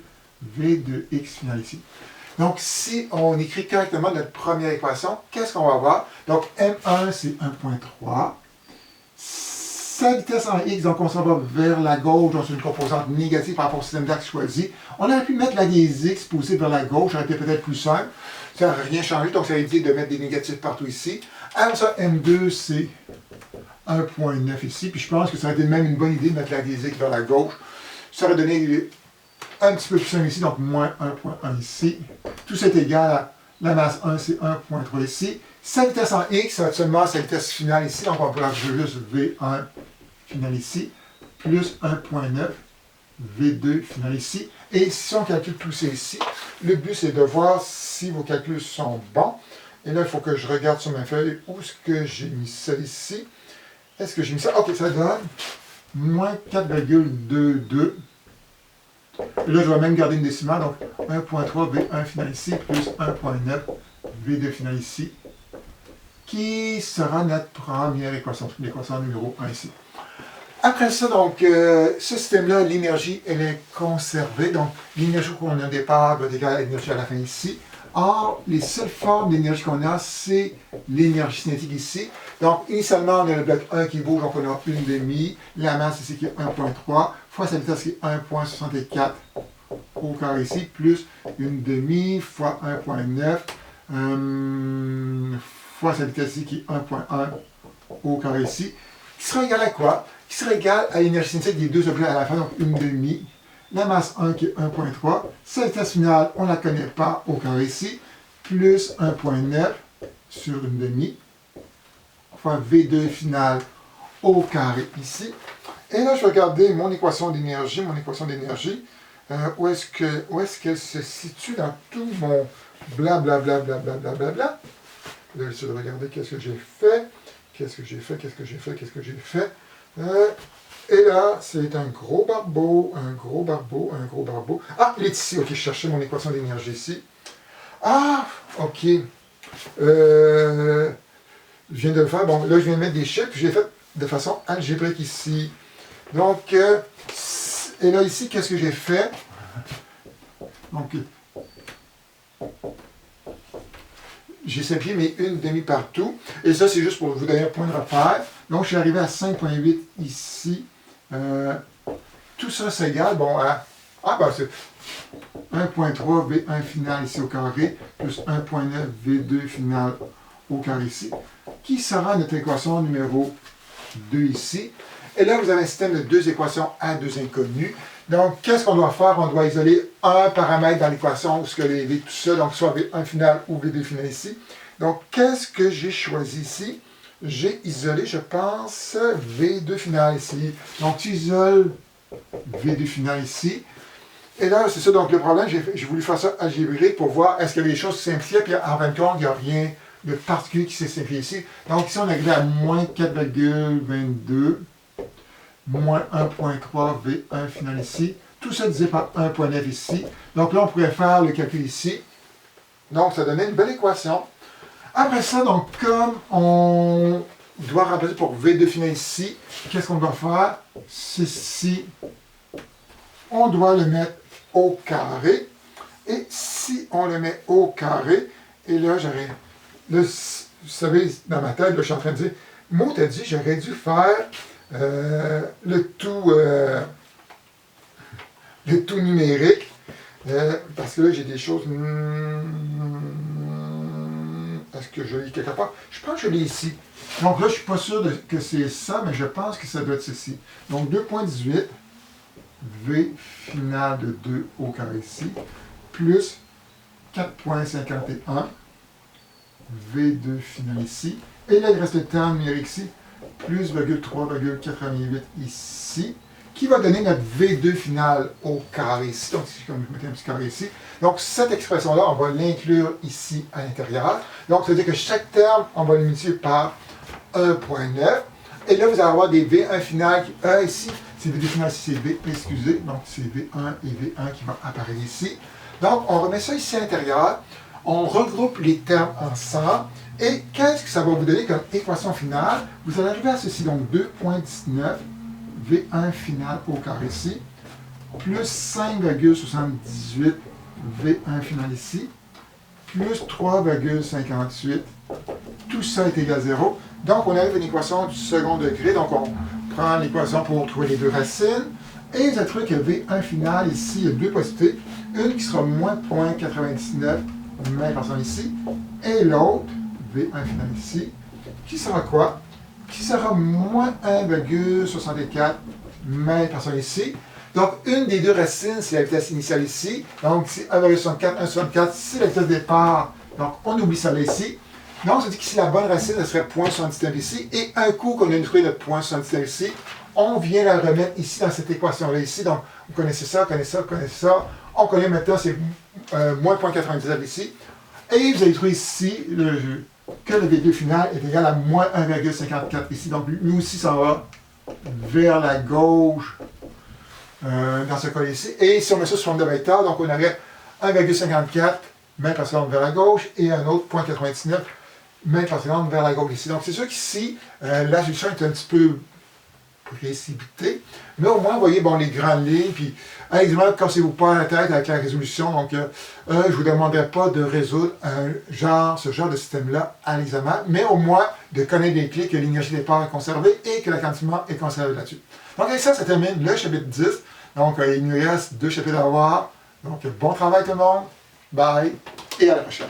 V2X final ici. Donc, si on écrit correctement notre première équation, qu'est-ce qu'on va avoir? Donc, M1, c'est 1.3. Sa vitesse en X, donc on s'en va vers la gauche, donc c'est une composante négative par rapport au système d'axe choisi. On aurait pu mettre la des X poussée vers la gauche, ça aurait été peut-être plus simple. Ça n'aurait rien changé, donc ça a évité de mettre des négatifs partout ici. Alors ça, M2, c'est 1.9 ici, puis je pense que ça aurait été même une bonne idée de mettre la des X vers la gauche. Ça aurait donné un petit peu plus simple ici, donc moins 1.1 ici. Tout ça est égal à la masse 1, c'est 1.3 ici. Sa vitesse en X, ça va être seulement sa vitesse finale ici, donc on peut ajouter juste V1 final ici, plus 1.9, V2 final ici. Et si on calcule tout ça ici, le but c'est de voir si vos calculs sont bons. Et là, il faut que je regarde sur ma feuille où est-ce que j'ai mis ça ici. Est-ce que j'ai mis ça? Ok, ça donne moins 4,22. Et là, je vais même garder une décimale, donc 1.3 V1 final ici, plus 1.9 V2 final ici, qui sera notre première équation, l'équation numéro 1 ici. Après ça, donc, ce système-là, l'énergie, elle est conservée. Donc, l'énergie qu'on a au départ va être égale à l'énergie à la fin ici. Or, les seules formes d'énergie qu'on a, c'est l'énergie cinétique ici. Donc, initialement, on a le bloc 1 qui bouge, donc on a une demi. La masse ici qui est 1.3, fois sa vitesse qui est 1.64 au carré ici, plus une demi, fois 1.9, fois sa vitesse ici qui est 1.1 au carré ici, qui sera égal à quoi? Qui sera égal à l'énergie cinétique des deux objets à la fin, donc une demi. La masse 1 qui est 1.3, sa vitesse finale, on ne la connaît pas au carré ici, plus 1.9 sur une demi, fois V2 final au carré ici. Et là, je vais regarder mon équation d'énergie, où est-ce qu'elle se situe dans tout mon blablabla, blablabla. Là, j'essaie de regarder qu'est-ce que j'ai fait, et là, c'est un gros barbeau. Ah, il est ici. Ok, je cherchais mon équation d'énergie ici. Ah, ok. Je viens de le faire. Bon, là, je viens de mettre des chiffres. Je l'ai fait de façon algébrique ici. Donc, et là, ici, qu'est-ce que j'ai fait? Donc, j'ai simplifié mes une demi partout. Et ça, c'est juste pour vous donner un point de repère. Donc, je suis arrivé à 5.8 ici. Tout ça, c'est égal, bon, à... Ah, ben, c'est 1.3 V1 final ici au carré, plus 1.9 V2 final au carré ici, qui sera notre équation numéro 2 ici. Et là, vous avez un système de deux équations à deux inconnus. Donc, qu'est-ce qu'on doit faire? On doit isoler un paramètre dans l'équation où ce que les V tout ça, donc soit V1 final ou V2 final ici. Donc, qu'est-ce que j'ai choisi ici? J'ai isolé, je pense, V2 final ici. Donc, tu isoles V2 final ici. Et là, c'est ça, donc le problème, j'ai voulu faire ça algébrique pour voir est-ce que les choses se simplifiaient, puis en fin de compte, il n'y a rien de particulier qui s'est simplifié ici. Donc ici, on est arrivé à moins 4,22, moins 1.3 V1 final ici. Tout ça divisé par 1.9 ici. Donc là, on pourrait faire le calcul ici. Donc, ça donnait une belle équation. Après ça, donc, comme on doit remplacer pour V2 final ici, qu'est-ce qu'on doit faire? Ceci, on doit le mettre au carré. Et si on le met au carré, et là, j'aurais... Là, vous savez, dans ma tête, là, je suis en train de dire, mot t'a dit, j'aurais dû faire le tout numérique, parce que là, j'ai des choses... Est-ce que je l'ai quelque part? Je pense que je l'ai ici. Donc là, je ne suis pas sûr que c'est ça, mais je pense que ça doit être ceci. Donc 2.18, V final de 2 au carré ici, plus 4.51, V2 final ici. Et là, il reste le terme numérique ici, plus 3,88 ici. qui va donner notre V2 final au carré ici. Donc, si je mettais un petit carré ici. Donc, cette expression-là, on va l'inclure ici à l'intérieur. Donc, ça veut dire que chaque terme, on va le multiplier par 1,9. Et là, vous allez avoir des V1 final. Ici, c'est V2 final, ici, c'est V, excusez. Donc, c'est V1 et V1 qui vont apparaître ici. Donc, on remet ça ici à l'intérieur. On regroupe les termes ensemble. Et qu'est-ce que ça va vous donner comme équation finale? Vous allez arriver à ceci, donc 2,19 V1 final au carré ici, plus 5,78 V1 final ici, plus 3,58. Tout ça est égal à 0. Donc, on arrive à une équation du second degré. Donc, on prend l'équation pour trouver les deux racines. Et vous allez trouver que V1 final, ici, il y a deux possibilités. Une qui sera moins 0,99 mètres par seconde ici. Et l'autre, V1 final ici, qui sera quoi? Qui sera moins 1,64 mètres par seconde ici. Donc, une des deux racines, c'est la vitesse initiale ici. Donc, c'est 1,64, 1,64, c'est la vitesse de départ. Donc, on oublie ça là ici. Donc, ça dit que si la bonne racine, elle serait 0,79 ici. Et un coup qu'on a trouvé notre 0,79 ici, on vient la remettre ici dans cette équation-là ici. Donc, vous connaissez ça, connaissez ça, connaissez ça. On connaît maintenant, c'est moins 0,99 ici. Et vous allez trouver ici que le V2 final est égal à moins 1,54 ici. Donc, lui aussi, ça va vers la gauche dans ce cas ici. Et si on met ça sous forme de vecteur, donc on aurait 1,54 mètres par seconde vers la gauche et un autre 0,99 mètres par seconde vers la gauche ici. Donc, c'est sûr qu'ici, la solution est un petit peu précipitée. Mais au moins, vous voyez, bon, les grandes lignes, puis, exemple, cassez-vous pas la tête avec la résolution. Donc, je ne vous demanderai pas de résoudre ce genre de système-là à l'examen, mais au moins de connaître les clés que l'énergie de départ est conservée et que la quantité est conservée là-dessus. Donc, avec ça, ça termine le chapitre 10. Donc, il nous reste 2 chapitres à voir. Donc, bon travail tout le monde. Bye et à la prochaine.